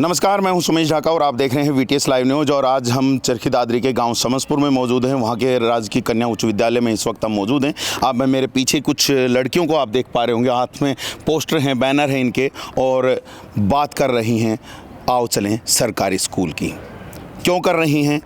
नमस्कार, मैं हूं सुमेश ढाका और आप देख रहे हैं वीटीएस लाइव न्यूज़। और आज हम चरखी दादरी के गांव समसपुर में मौजूद हैं। वहां के राजकीय कन्या उच्च विद्यालय में इस वक्त हम मौजूद हैं। आप मेरे पीछे कुछ लड़कियों को आप देख पा रहे होंगे, हाथ में पोस्टर हैं, बैनर हैं इनके, और बात कर रही हैं आओ चलें सरकारी स्कूल की। क्यों कर रही हैं?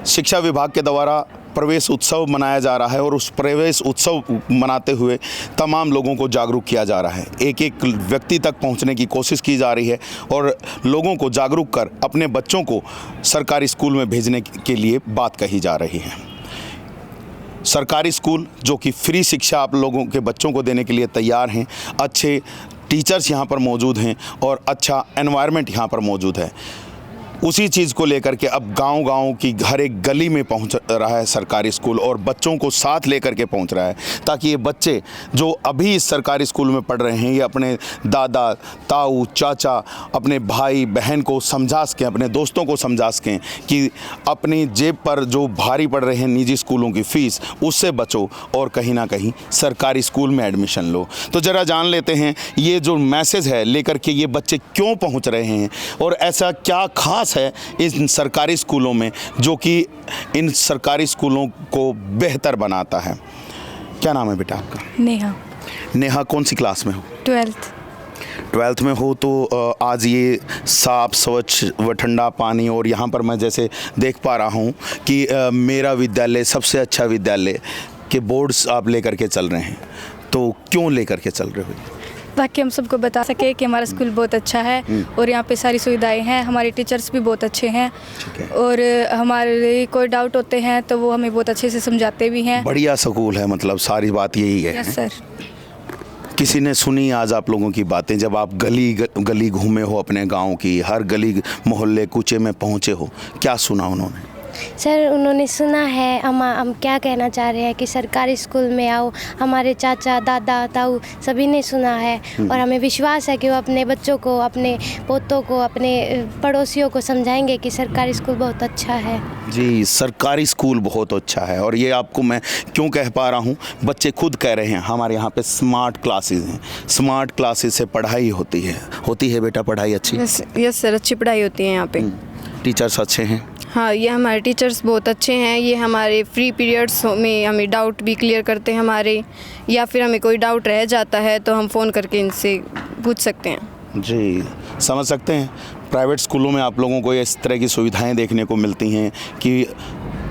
शिक्षा विभाग के द्वारा प्रवेश उत्सव मनाया जा रहा है और उस प्रवेश उत्सव मनाते हुए तमाम लोगों को जागरूक किया जा रहा है। एक एक व्यक्ति तक पहुंचने की कोशिश की जा रही है और लोगों को जागरूक कर अपने बच्चों को सरकारी स्कूल में भेजने के लिए बात कही जा रही है। सरकारी स्कूल जो कि फ्री शिक्षा आप लोगों के बच्चों को देने के लिए तैयार हैं, अच्छे टीचर्स यहाँ पर मौजूद हैं और अच्छा एनवायरनमेंट यहाँ पर मौजूद है। उसी चीज़ को लेकर के अब गांव-गांव की हर एक गली में पहुंच रहा है सरकारी स्कूल और बच्चों को साथ लेकर के पहुंच रहा है, ताकि ये बच्चे जो अभी इस सरकारी स्कूल में पढ़ रहे हैं ये अपने दादा, ताऊ, चाचा, अपने भाई बहन को समझा सकें, अपने दोस्तों को समझा सकें कि अपनी जेब पर जो भारी पड़ रहे हैं निजी स्कूलों की फ़ीस, उससे बचो और कहीं ना कहीं सरकारी स्कूल में एडमिशन लो। तो ज़रा जान लेते हैं ये जो मैसेज है लेकर के ये बच्चे क्यों पहुँच रहे हैं और ऐसा क्या खास है इन सरकारी स्कूलों में जो कि इन सरकारी स्कूलों को बेहतर बनाता है। क्या नाम है बेटा आपका? नेहा। नेहा, कौन सी क्लास में हो? 12th में हो। तो आज ये साफ स्वच्छ व ठंडा पानी और यहाँ पर मैं जैसे देख पा रहा हूँ कि मेरा विद्यालय सबसे अच्छा विद्यालय के बोर्ड्स आप लेकर के चल रहे हैं, तो क्यों लेकर के चल रहे हो? ताकि हम सबको बता सके कि हमारा स्कूल बहुत अच्छा है और यहाँ पे सारी सुविधाएं हैं, हमारे टीचर्स भी बहुत अच्छे हैं और हमारे कोई डाउट होते हैं तो वो हमें बहुत अच्छे से समझाते भी हैं। बढ़िया स्कूल है, मतलब सारी बात यही है। Yes sir. किसी ने सुनी आज आप लोगों की बातें? जब आप गली घूमे हो अपने गांव की, हर गली मोहल्ले कूचे में पहुंचे हो, क्या सुना उन्होंने? सर उन्होंने सुना है, हम क्या कहना चाह रहे हैं कि सरकारी स्कूल में आओ। हमारे चाचा, दादा, ताऊ सभी ने सुना है और हमें विश्वास है कि वो अपने बच्चों को, अपने पोतों को, अपने पड़ोसियों को समझाएंगे कि सरकारी स्कूल बहुत अच्छा है। जी, सरकारी स्कूल बहुत अच्छा है। और ये आपको मैं क्यों कह पा रहा हूँ, बच्चे खुद कह रहे हैं हमारे यहाँ पे स्मार्ट क्लासेस हैं। स्मार्ट क्लासेस से पढ़ाई होती है बेटा, पढ़ाई अच्छी? यस सर, अच्छी पढ़ाई होती है यहाँ पे। टीचर्स अच्छे हैं? हाँ, ये हमारे टीचर्स बहुत अच्छे हैं। ये हमारे फ्री पीरियड्स में हमें डाउट भी क्लियर करते हैं हमारे, या फिर हमें कोई डाउट रह जाता है तो हम फ़ोन करके इनसे पूछ सकते हैं। जी, समझ सकते हैं। प्राइवेट स्कूलों में आप लोगों को इस तरह की सुविधाएं देखने को मिलती हैं कि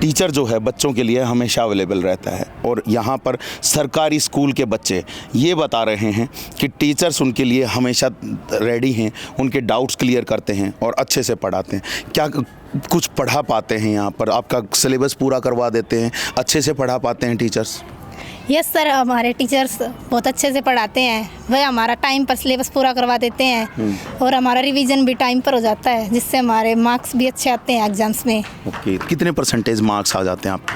टीचर जो है बच्चों के लिए हमेशा अवेलेबल रहता है, और यहाँ पर सरकारी स्कूल के बच्चे ये बता रहे हैं कि टीचर्स उनके लिए हमेशा रेडी हैं, उनके डाउट्स क्लियर करते हैं और अच्छे से पढ़ाते हैं। क्या कुछ पढ़ा पाते हैं यहाँ पर? आपका सिलेबस पूरा करवा देते हैं? अच्छे से पढ़ा पाते हैं टीचर्स? यस सर, हमारे टीचर्स बहुत अच्छे से पढ़ाते हैं। वह हमारा टाइम पर सिलेबस पूरा करवा देते हैं और हमारा रिवीजन भी टाइम पर हो जाता है, जिससे हमारे मार्क्स भी अच्छे आते हैं एग्जाम्स में। ओके, कितने परसेंटेज मार्क्स आ जाते हैं आपके?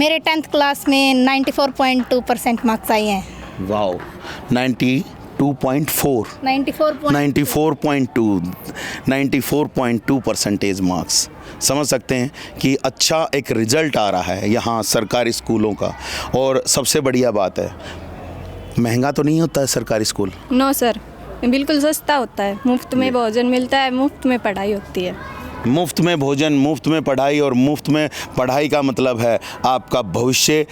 मेरे 10th क्लास में 94.2% मार्क्स आए हैं। Wow, 94.2 percentage marks. समझ सकते हैं कि अच्छा एक रिजल्ट आ रहा है यहाँ सरकारी स्कूलों का। और सबसे बढ़िया बात है, महंगा तो नहीं होता है सरकारी स्कूल? नो सर, बिल्कुल सस्ता होता है। मुफ्त में भोजन मिलता है, मुफ्त में पढ़ाई होती है। मुफ्त में भोजन, मुफ्त में पढ़ाई, और मुफ्त में पढ़ाई का मतलब है आपका भविष्य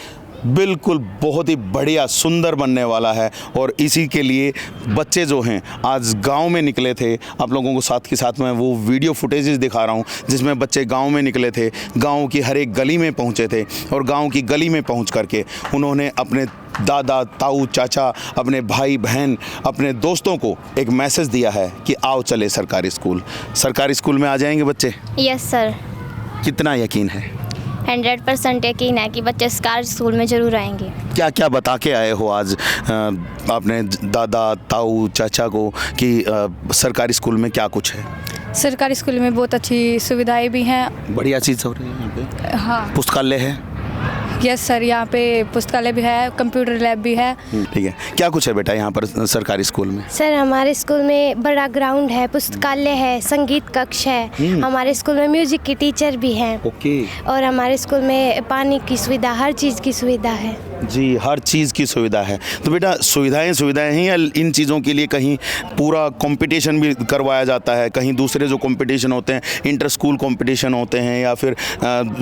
बिल्कुल बहुत ही बढ़िया सुंदर बनने वाला है। और इसी के लिए बच्चे जो हैं आज गांव में निकले थे। आप लोगों को साथ के साथ मैं वो वीडियो फुटेजेस दिखा रहा हूं जिसमें बच्चे गांव में निकले थे, गांव की हर एक गली में पहुंचे थे और गांव की गली में पहुंच करके उन्होंने अपने दादा, ताऊ, चाचा, अपने भाई बहन, अपने दोस्तों को एक मैसेज दिया है कि आओ चले सरकारी स्कूल। सरकारी स्कूल में आ जाएंगे बच्चे? Yes sir. कितना यकीन है? 100% यकीन है कि बच्चे सरकारी स्कूल में ज़रूर आएंगे। क्या क्या बता के आए हो आज आपने दादा, ताऊ, चाचा को कि सरकारी स्कूल में क्या कुछ है? सरकारी स्कूल में बहुत अच्छी सुविधाएं भी हैं। बढ़िया चीज़ हो रही है यहाँ पे। हाँ, पुस्तकालय है? यस सर, यहाँ पे पुस्तकालय भी है, कंप्यूटर लैब भी है। ठीक है। क्या कुछ है बेटा यहाँ पर सरकारी स्कूल में? सर हमारे स्कूल में बड़ा ग्राउंड है, पुस्तकालय है, संगीत कक्ष है। हमारे स्कूल में म्यूजिक की टीचर भी हैं। ओके। और हमारे स्कूल में पानी की सुविधा, हर चीज़ की सुविधा है। जी, हर चीज़ की सुविधा है। तो बेटा सुविधाएं हैं या इन चीज़ों के लिए कहीं पूरा कंपटीशन भी करवाया जाता है? कहीं दूसरे जो कंपटीशन होते हैं, इंटर स्कूल कंपटीशन होते हैं या फिर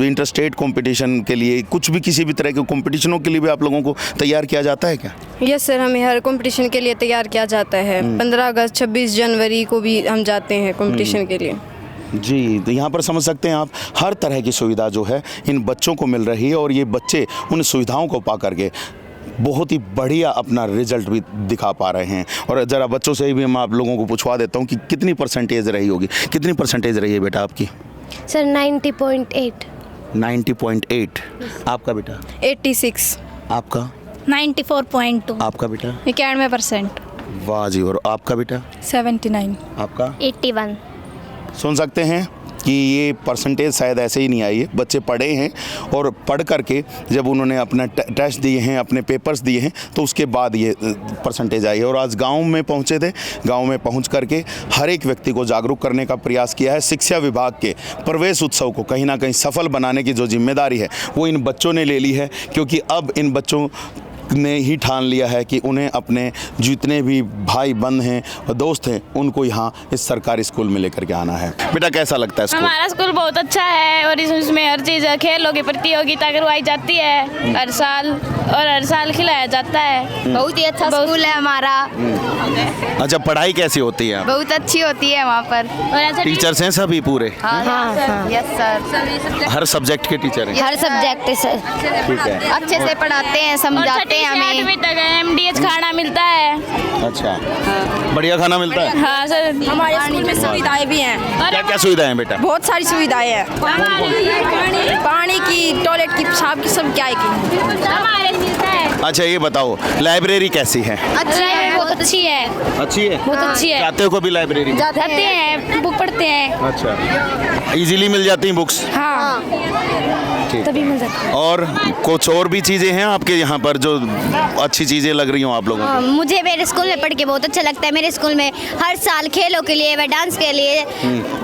इंटर स्टेट कंपटीशन के लिए, कुछ भी किसी भी तरह के कंपटीशनों के लिए भी आप लोगों को तैयार किया जाता है क्या? यस सर, हमें हर कंपटीशन के लिए तैयार किया जाता है। 15 अगस्त 26 जनवरी को भी हम जाते हैं कंपटीशन के लिए। जी, तो यहाँ पर समझ सकते हैं आप, हर तरह की सुविधा जो है इन बच्चों को मिल रही है और ये बच्चे उन सुविधाओं को पा करके बहुत ही बढ़िया अपना रिजल्ट भी दिखा पा रहे हैं। और ज़रा बच्चों से भी मैं आप लोगों को पूछवा देता हूँ कि कितनी परसेंटेज रही होगी, कितनी परसेंटेज रही है बेटा आपकी? सर 90.8। 90.8। आपका बेटा? 86। आपका? 94.2। आपका बेटा? 91%। वाह जी। और आपका बेटा? 79। आपका? 81। सुन सकते हैं कि ये परसेंटेज शायद ऐसे ही नहीं आई है। बच्चे पढ़े हैं और पढ़ करके जब उन्होंने अपना टेस्ट दिए हैं, अपने पेपर्स दिए हैं, तो उसके बाद ये परसेंटेज आई है। और आज गांव में पहुंचे थे, गांव में पहुंच करके हर एक व्यक्ति को जागरूक करने का प्रयास किया है। शिक्षा विभाग के प्रवेश उत्सव को कहीं ना कहीं सफल बनाने की जो जिम्मेदारी है वो इन बच्चों ने ले ली है, क्योंकि अब इन बच्चों ने ही ठान लिया है कि उन्हें अपने जितने भी भाई बंद हैं और दोस्त हैं उनको यहाँ इस सरकारी स्कूल में लेकर के आना है। बेटा कैसा लगता है स्कूल? हमारा स्कूल बहुत अच्छा है और इसमें हर चीज़, खेलों की प्रतियोगिता करवाई जाती है हर साल और हर साल खिलाया जाता है। बहुत ही अच्छा स्कूल है हमारा। अच्छा, पढ़ाई कैसी होती है? बहुत अच्छी होती है वहाँ पर। और ऐसा टीचर्स हैं सभी पूरे? Yes sir. हर सब्जेक्ट के टीचर हैं? हर सब्जेक्ट सर ठीक है। अच्छे से पढ़ाते हैं, समझाते हैं हमें। 8वीं तक MDH खाना मिलता है। अच्छा, बढ़िया खाना मिलता है? हाँ सर, हमारे स्कूल में सुविधाएं भी हैं। क्या क्या सुविधाएं हैं बेटा? बहुत सारी सुविधाएं हैं। पानी की, टॉयलेट की, पेशाब की, सब क्या है की हमारे मिलता है। अच्छा, ये बताओ लाइब्रेरी कैसी है? अच्छी है, बहुत अच्छी है, अच्छी है? बहुत अच्छी है। जाते हो कभी लाइब्रेरी में? जाते हैं, बुक पढ़ते हैं। अच्छा, इजीली मिल जाती हैं बुक्स? हाँ, तभी मिल जाता है। और कुछ और भी चीज़ें हैं आपके यहाँ पर जो अच्छी चीज़ें लग रही हो आप लोगों को? मुझे मेरे स्कूल में पढ़ के बहुत अच्छा लगता है। मेरे स्कूल में हर साल खेलों के लिए व डांस के लिए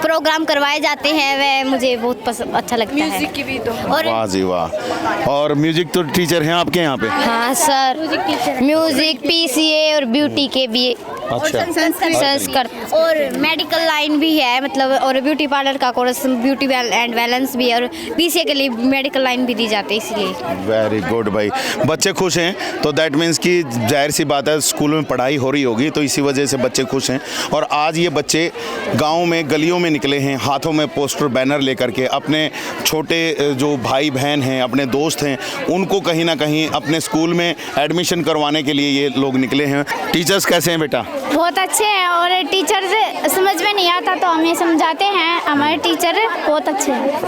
प्रोग्राम करवाए जाते हैं, वह मुझे बहुत पसंद अच्छा लगता है। म्यूजिक की भी तो। और वाह जी वाह। और म्यूजिक तो टीचर हैं आपके यहाँ पे? हाँ सर, म्यूजिक, PCA और ब्यूटी के भी अच्छा, संस्कृत और मेडिकल लाइन भी है, मतलब और ब्यूटी पार्लर का कोर्स, ब्यूटी एंड बैलेंस भी, और BCA के लिए मेडिकल लाइन भी दी जाती है, इसलिए। वेरी गुड भाई, बच्चे खुश हैं तो दैट मीन्स कि जाहिर सी बात है स्कूल में पढ़ाई हो रही होगी, तो इसी वजह से बच्चे खुश हैं। और आज ये बच्चे गांव में गलियों में निकले हैं, हाथों में पोस्टर बैनर लेकर के, अपने छोटे जो भाई बहन हैं, अपने दोस्त हैं, उनको कहीं ना कहीं अपने स्कूल में एडमिशन करवाने के लिए ये लोग निकले हैं। टीचर्स कैसे हैं बेटा? बहुत अच्छे हैं, और टीचर समझ में नहीं आता तो हमें समझाते हैं। हमारे टीचर बहुत अच्छे हैं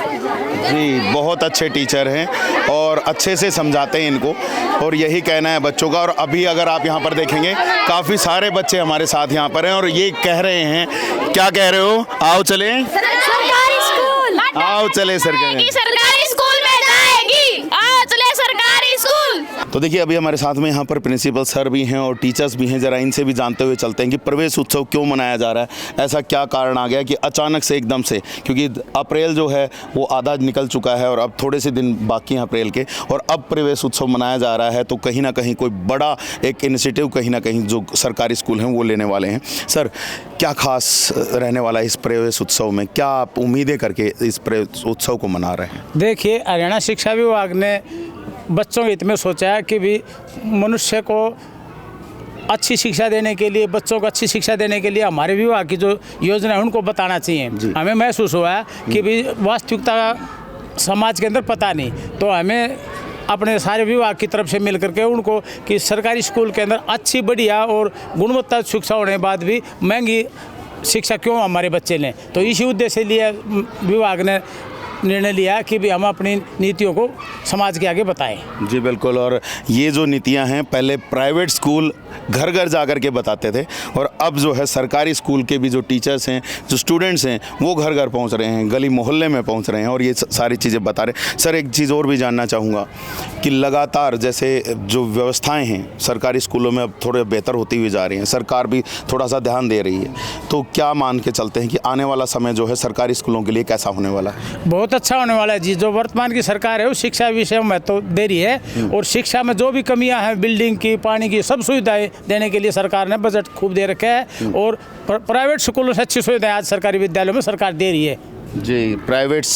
जी, बहुत अच्छे टीचर हैं और अच्छे से समझाते हैं इनको, और यही कहना है बच्चों का। और अभी अगर आप यहाँ पर देखेंगे काफ़ी सारे बच्चे हमारे साथ यहाँ पर हैं और ये कह रहे हैं, क्या कह रहे हो? आओ चले, सरकारी स्कूल, आओ चले सरकारी स्कूल में जाएगी, आओ चले सरकारी स्कूल। तो देखिए अभी हमारे साथ में यहाँ पर प्रिंसिपल सर भी हैं और टीचर्स भी हैं। ज़रा इनसे भी जानते हुए चलते हैं कि प्रवेश उत्सव क्यों मनाया जा रहा है, ऐसा क्या कारण आ गया कि अचानक से एकदम से, क्योंकि अप्रैल जो है वो आधा निकल चुका है और अब थोड़े से दिन बाकी हैं अप्रैल के, और अब प्रवेश उत्सव मनाया जा रहा है। तो कहीं ना कहीं कोई बड़ा एक इनिशिएटिव कहीं ना कहीं जो सरकारी स्कूल हैं वो लेने वाले हैं। सर, क्या खास रहने वाला है इस प्रवेश उत्सव में? क्या आप उम्मीदें करके इस प्रवेश उत्सव को मना रहे हैं? देखिए, हरियाणा शिक्षा विभाग ने बच्चों के हित में सोचा है कि भी मनुष्य को अच्छी शिक्षा देने के लिए, बच्चों को अच्छी शिक्षा देने के लिए हमारे विभाग की जो योजना है उनको बताना चाहिए। हमें महसूस हुआ है कि भी वास्तविकता समाज के अंदर पता नहीं, तो हमें अपने सारे विभाग की तरफ से मिल करके उनको कि सरकारी स्कूल के अंदर अच्छी, बढ़िया और गुणवत्ता शिक्षा होने के बाद भी महंगी शिक्षा क्यों हमारे बच्चे लें। तो इसी उद्देश्य से लिए विभाग ने निर्णय लिया कि भी हम अपनी नीतियों को समाज के आगे बताएं। जी बिल्कुल, और ये जो नीतियां हैं पहले प्राइवेट स्कूल घर घर जा कर के बताते थे, और अब जो है सरकारी स्कूल के भी जो टीचर्स हैं, जो स्टूडेंट्स हैं, वो घर घर पहुंच रहे हैं, गली मोहल्ले में पहुंच रहे हैं और ये सारी चीज़ें बता रहे हैं। सर, एक चीज़ और भी जानना चाहूँगा कि लगातार जैसे जो व्यवस्थाएँ हैं सरकारी स्कूलों में अब थोड़े बेहतर होती हुई जा रही हैं, सरकार भी थोड़ा सा ध्यान दे रही है, तो क्या मान के चलते हैं कि आने वाला समय जो है सरकारी स्कूलों के लिए कैसा होने वाला है? बहुत बहुत अच्छा होने वाला है जी। जो वर्तमान की सरकार है वो शिक्षा विषय में महत्व दे रही है, और शिक्षा में जो भी कमियां हैं, बिल्डिंग की, पानी की, सब सुविधाएं देने के लिए सरकार ने बजट खूब दे रखा है, और प्राइवेट स्कूलों से अच्छी सुविधाएं आज सरकारी विद्यालयों में सरकार दे रही है जी। प्राइवेट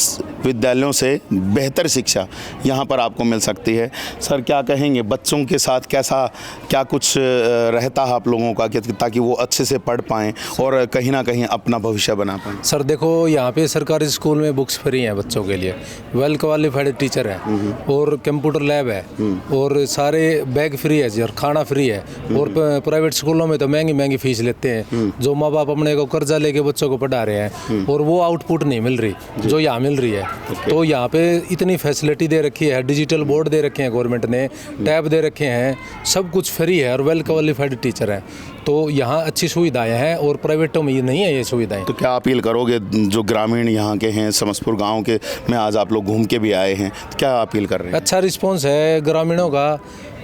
विद्यालयों से बेहतर शिक्षा यहाँ पर आपको मिल सकती है। सर क्या कहेंगे, बच्चों के साथ कैसा क्या कुछ रहता है आप लोगों का कि ताकि वो अच्छे से पढ़ पाएँ और कहीं ना कहीं अपना भविष्य बना पाएँ? सर देखो, यहाँ पे सरकारी स्कूल में बुक्स फ्री हैं बच्चों के लिए, वेल क्वालिफाइड टीचर हैं, और कंप्यूटर लैब है, और सारे बैग फ्री है जी, और खाना फ्री है। और प्राइवेट स्कूलों में तो महंगी महंगी फीस लेते हैं, जो माँ बाप अपने को कर्जा लेके बच्चों को पढ़ा रहे हैं, और वो आउटपुट नहीं मिल रही जो यहाँ मिल रही है। तो यहाँ पे इतनी फैसिलिटी दे रखी है, डिजिटल बोर्ड दे रखे हैं गवर्नमेंट ने, टैब दे रखे हैं, सब कुछ फ्री है, और वेल क्वालिफाइड टीचर हैं। तो यहाँ अच्छी सुविधाएं हैं, और प्राइवेटों में ये नहीं है ये सुविधाएं। तो क्या अपील करोगे जो ग्रामीण यहाँ के हैं, समस्तपुर गांव के में आज आप लोग घूम के भी आए हैं, तो क्या अपील कर रहे हैं? अच्छा रिस्पॉन्स है ग्रामीणों का।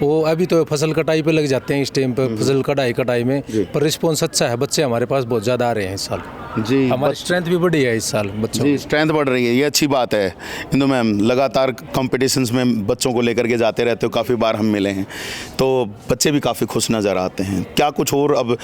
वो अभी तो फसल कटाई पे लग जाते हैं इस टाइम पे, फसल कटाई में, पर रिस्पॉन्स अच्छा है। बच्चे हमारे पास बहुत ज़्यादा आ रहे हैं इस साल जी। हमारी स्ट्रेंथ भी बढ़ी है इस साल बच्चों जी, स्ट्रेंथ बढ़ रही है, ये अच्छी बात है। इंदु मैम लगातार कॉम्पिटिशन्स में बच्चों को लेकर के जाते रहते हो, काफ़ी बार हम मिले हैं, तो बच्चे भी काफ़ी खुश नज़र आते हैं। क्या कुछ और अब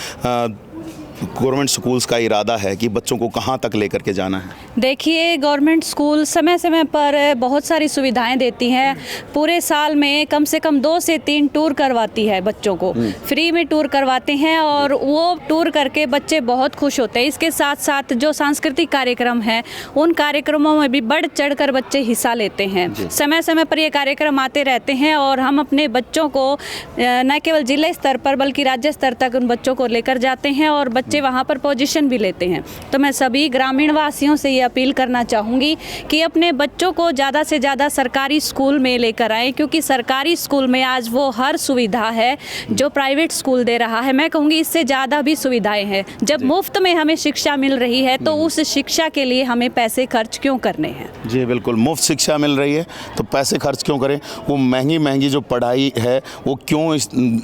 गवर्नमेंट स्कूल्स का इरादा है कि बच्चों को कहाँ तक लेकर के जाना है? देखिए, गवर्नमेंट स्कूल समय समय पर बहुत सारी सुविधाएं देती हैं। पूरे साल में कम से कम 2 से 3 टूर करवाती है बच्चों को, फ्री में टूर करवाते हैं, और वो टूर करके बच्चे बहुत खुश होते हैं। इसके साथ साथ जो सांस्कृतिक कार्यक्रम हैं, उन कार्यक्रमों में भी बढ़ चढ़ कर बच्चे हिस्सा लेते हैं। समय समय पर ये कार्यक्रम आते रहते हैं, और हम अपने बच्चों को न केवल जिले स्तर पर बल्कि राज्य स्तर तक उन बच्चों को लेकर जाते हैं, और बच्चे वहाँ पर पोजीशन भी लेते हैं। तो मैं सभी ग्रामीण वासियों से ये अपील करना चाहूँगी कि अपने बच्चों को ज़्यादा से ज़्यादा सरकारी स्कूल में लेकर आएँ, क्योंकि सरकारी स्कूल में आज वो हर सुविधा है जो प्राइवेट स्कूल दे रहा है। मैं कहूँगी इससे ज़्यादा भी सुविधाएं हैं। जब मुफ्त में हमें शिक्षा मिल रही है तो उस शिक्षा के लिए हमें पैसे खर्च क्यों करने हैं? जी बिल्कुल, मुफ्त शिक्षा मिल रही है तो पैसे खर्च क्यों करें? वो महंगी महंगी जो पढ़ाई है वो क्यों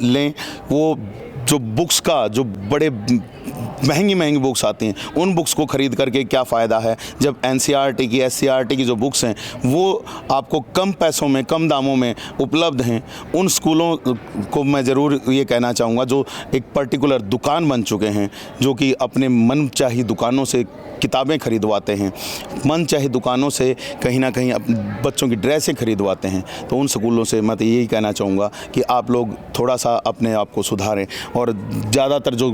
लें? वो जो बुक्स का जो बड़े महंगी महंगी बुक्स आती हैं, उन बुक्स को ख़रीद करके क्या फ़ायदा है, जब NCERT की SCERT की जो बुक्स हैं वो आपको कम पैसों में, कम दामों में उपलब्ध हैं। उन स्कूलों को मैं ज़रूर ये कहना चाहूँगा जो एक पर्टिकुलर दुकान बन चुके हैं, जो कि अपने मनचाही दुकानों से किताबें खरीदवाते हैं, मनचाही दुकानों से कहीं ना कहीं बच्चों की ड्रेसें खरीदवाते हैं। तो उन स्कूलों से मैं तो यही कहना चाहूँगा कि आप लोग थोड़ा सा अपने आप को सुधारें, और ज़्यादातर जो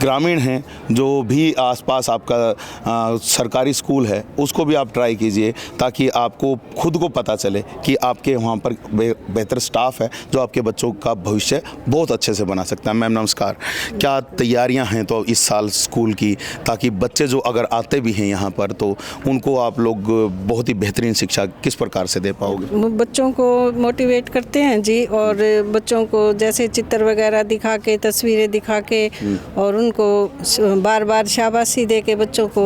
ग्रामीण हैं, जो भी आसपास आपका सरकारी स्कूल है, उसको भी आप ट्राई कीजिए, ताकि आपको खुद को पता चले कि आपके वहाँ पर बेहतर स्टाफ है जो आपके बच्चों का भविष्य बहुत अच्छे से बना सकता है। मैम नमस्कार, क्या तैयारियां हैं तो इस साल स्कूल की, ताकि बच्चे जो अगर आते भी हैं यहाँ पर तो उनको आप लोग बहुत ही बेहतरीन शिक्षा किस प्रकार से दे पाओगे? बच्चों को मोटिवेट करते हैं जी, और बच्चों को जैसे चित्र वगैरह दिखा के, तस्वीरें दिखा के, और उनको बार बार शाबाशी दे के बच्चों को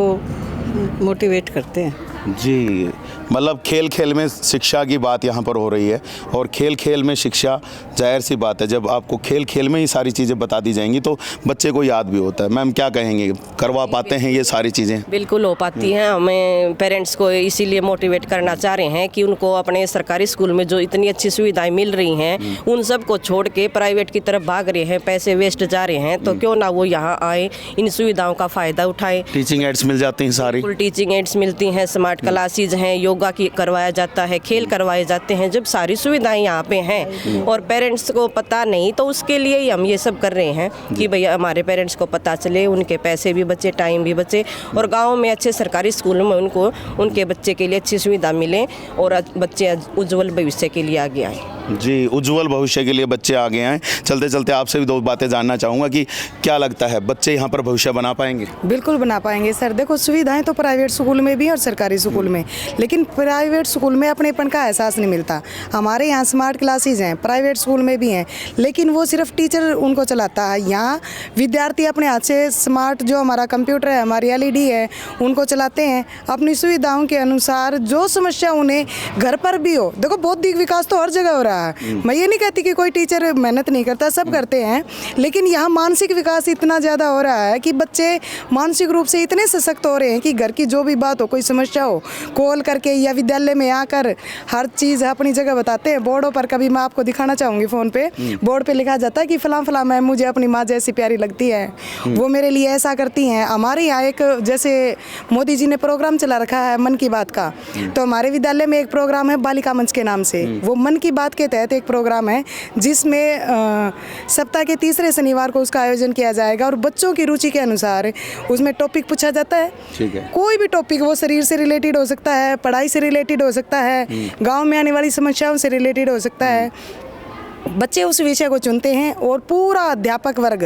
मोटिवेट करते हैं जी। मतलब खेल खेल में शिक्षा की बात यहाँ पर हो रही है, और खेल खेल में शिक्षा, जाहिर सी बात है जब आपको खेल खेल में ही सारी चीज़ें बता दी जाएंगी तो बच्चे को याद भी होता है। मैम क्या कहेंगे, करवा पाते हैं ये सारी चीज़ें? बिल्कुल हो पाती हैं। हमें पेरेंट्स को इसीलिए मोटिवेट करना चाह रहे हैं कि उनको अपने सरकारी स्कूल में जो इतनी अच्छी सुविधाएं मिल रही हैं उन सब को छोड़ के प्राइवेट की तरफ भाग रहे हैं, पैसे वेस्ट जा रहे हैं, तो क्यों ना वो यहाँ आए, इन सुविधाओं का फ़ायदा उठाएं। टीचिंग एड्स मिल जाती हैं सारी? बिल्कुल टीचिंग एड्स मिलती हैं, स्मार्ट क्लासेज हैं, योगा की करवाया जाता है, खेल करवाए जाते हैं। जब सारी सुविधाएं यहाँ पे हैं और पेरेंट्स को पता नहीं, तो उसके लिए ही हम ये सब कर रहे हैं कि भैया हमारे पेरेंट्स को पता चले, उनके पैसे भी बचे, टाइम भी बचे, और गांव में अच्छे सरकारी स्कूलों में उनको उनके बच्चे के लिए अच्छी सुविधा मिले, और बच्चे उज्जवल भविष्य के लिए आगे आए। जी, उज्जवल भविष्य के लिए बच्चे आगे आएँ। चलते चलते आपसे भी दो बातें जानना चाहूँगा कि क्या लगता है, बच्चे यहाँ पर भविष्य बना पाएंगे? बिल्कुल बना पाएंगे सर। देखो, सुविधाएं तो प्राइवेट स्कूल में भी और सरकारी स्कूल में, लेकिन प्राइवेट स्कूल में अपनेपन का एहसास नहीं मिलता। हमारे यहाँ स्मार्ट क्लासेज हैं, प्राइवेट स्कूल में भी हैं, लेकिन वो सिर्फ टीचर उनको चलाता है। यहाँ विद्यार्थी अपने हाथ से स्मार्ट जो हमारा कंप्यूटर है, हमारी LED है, उनको चलाते हैं अपनी सुविधाओं के अनुसार। जो समस्या उन्हें घर पर भी हो, देखो बौद्धिक विकास तो हर जगह हो रहा है रहा है। मैं ये नहीं कहती कि कोई टीचर मेहनत नहीं करता, सब करते हैं, लेकिन यहाँ मानसिक विकास इतना ज़्यादा हो रहा है कि बच्चे मानसिक रूप से इतने सशक्त हो रहे हैं कि घर की जो भी बात हो, कोई समस्या हो, कॉल करके या विद्यालय में आकर हर चीज़ अपनी जगह बताते हैं। बोर्डों पर कभी मैं आपको दिखाना चाहूँगी, फ़ोन पे बोर्ड पे लिखा जाता है कि फलां मैम मुझे अपनी माँ जैसी प्यारी लगती है, वो मेरे लिए ऐसा करती हैं। हमारे यहाँ एक जैसे मोदी जी ने प्रोग्राम चला रखा है मन की बात का, तो हमारे विद्यालय में एक प्रोग्राम है बालिका मंच के नाम से। वो मन की बात के तहत एक प्रोग्राम है जिसमें सप्ताह के तीसरे शनिवार को उसका आयोजन किया जाएगा और बच्चों की रुचि के अनुसार उसमें टॉपिक पूछा जाता है। ठीक है। कोई भी टॉपिक, वो शरीर से रिलेटेड हो सकता है, पढ़ाई से रिलेटेड हो सकता है, गाँव में आने वाली समस्याओं से रिलेटेड हो सकता है। बच्चे उस विषय को चुनते हैं और पूरा अध्यापक वर्ग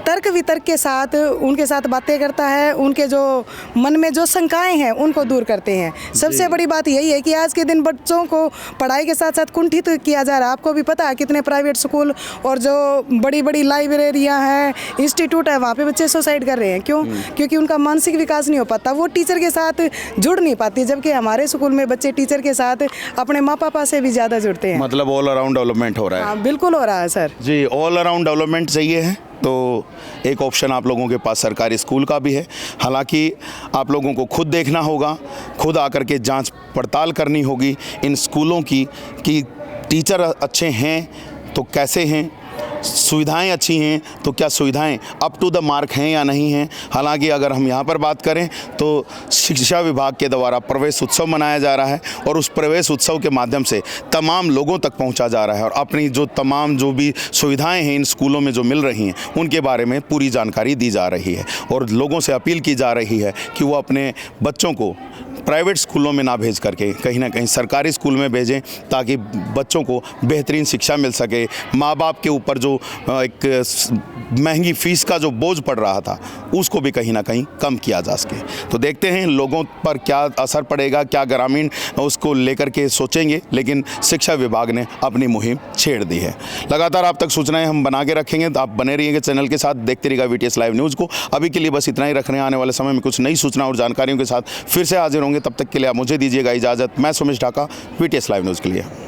तर्क वितर्क के साथ उनके साथ बातें करता है, उनके जो मन में जो शंकाएं हैं उनको दूर करते हैं। सबसे बड़ी बात यही है कि आज के दिन बच्चों को पढ़ाई के साथ साथ कुंठित किया जा रहा है। आपको भी पता है कितने प्राइवेट स्कूल और जो बड़ी बड़ी लाइब्रेरियां हैं, इंस्टीट्यूट है, वहाँ पे बच्चे सुसाइड कर रहे हैं। क्यों? क्योंकि उनका मानसिक विकास नहीं हो पाता, वो टीचर के साथ जुड़ नहीं पाती, जबकि हमारे स्कूल में बच्चे टीचर के साथ अपने माँ पापा से भी ज़्यादा जुड़ते हैं। मतलब ऑल अराउंड डेवलपमेंट हो रहा है। बिल्कुल हो रहा है सर जी। ऑल अराउंड डेवलपमेंट चाहिए है तो एक ऑप्शन आप लोगों के पास सरकारी स्कूल का भी है। हालांकि आप लोगों को खुद देखना होगा, खुद आकर के जांच पड़ताल करनी होगी इन स्कूलों की कि टीचर अच्छे हैं तो कैसे हैं, सुविधाएं अच्छी हैं तो क्या सुविधाएं अप टू द मार्क हैं या नहीं हैं। हालांकि अगर हम यहाँ पर बात करें तो शिक्षा विभाग के द्वारा प्रवेश उत्सव मनाया जा रहा है और उस प्रवेश उत्सव के माध्यम से तमाम लोगों तक पहुँचा जा रहा है और अपनी जो तमाम जो भी सुविधाएं हैं इन स्कूलों में जो मिल रही हैं उनके बारे में पूरी जानकारी दी जा रही है और लोगों से अपील की जा रही है कि वो अपने बच्चों को प्राइवेट स्कूलों में ना भेज करके कहीं ना कहीं सरकारी स्कूल में भेजें ताकि बच्चों को बेहतरीन शिक्षा मिल सके। माँ बाप के ऊपर जो एक महंगी फीस का जो बोझ पड़ रहा था उसको भी कहीं ना कहीं कम किया जा सके। तो देखते हैं लोगों पर क्या असर पड़ेगा, क्या ग्रामीण उसको लेकर के सोचेंगे, लेकिन शिक्षा विभाग ने अपनी मुहिम छेड़ दी है। लगातार आप तक सूचनाएं हम बना के रखेंगे, तो आप बने रहिएगा चैनल के साथ, देखते रहिएगा VTS लाइव न्यूज़ को। अभी के लिए बस इतना ही रख रहे हैं, आने वाले समय में कुछ नई सूचना और जानकारियों के साथ फिर से हाजिर होंगे। तब तक के लिए आप मुझे दीजिएगा इजाज़त। मैं Sumesh Dhaka, VTS live news के लिए।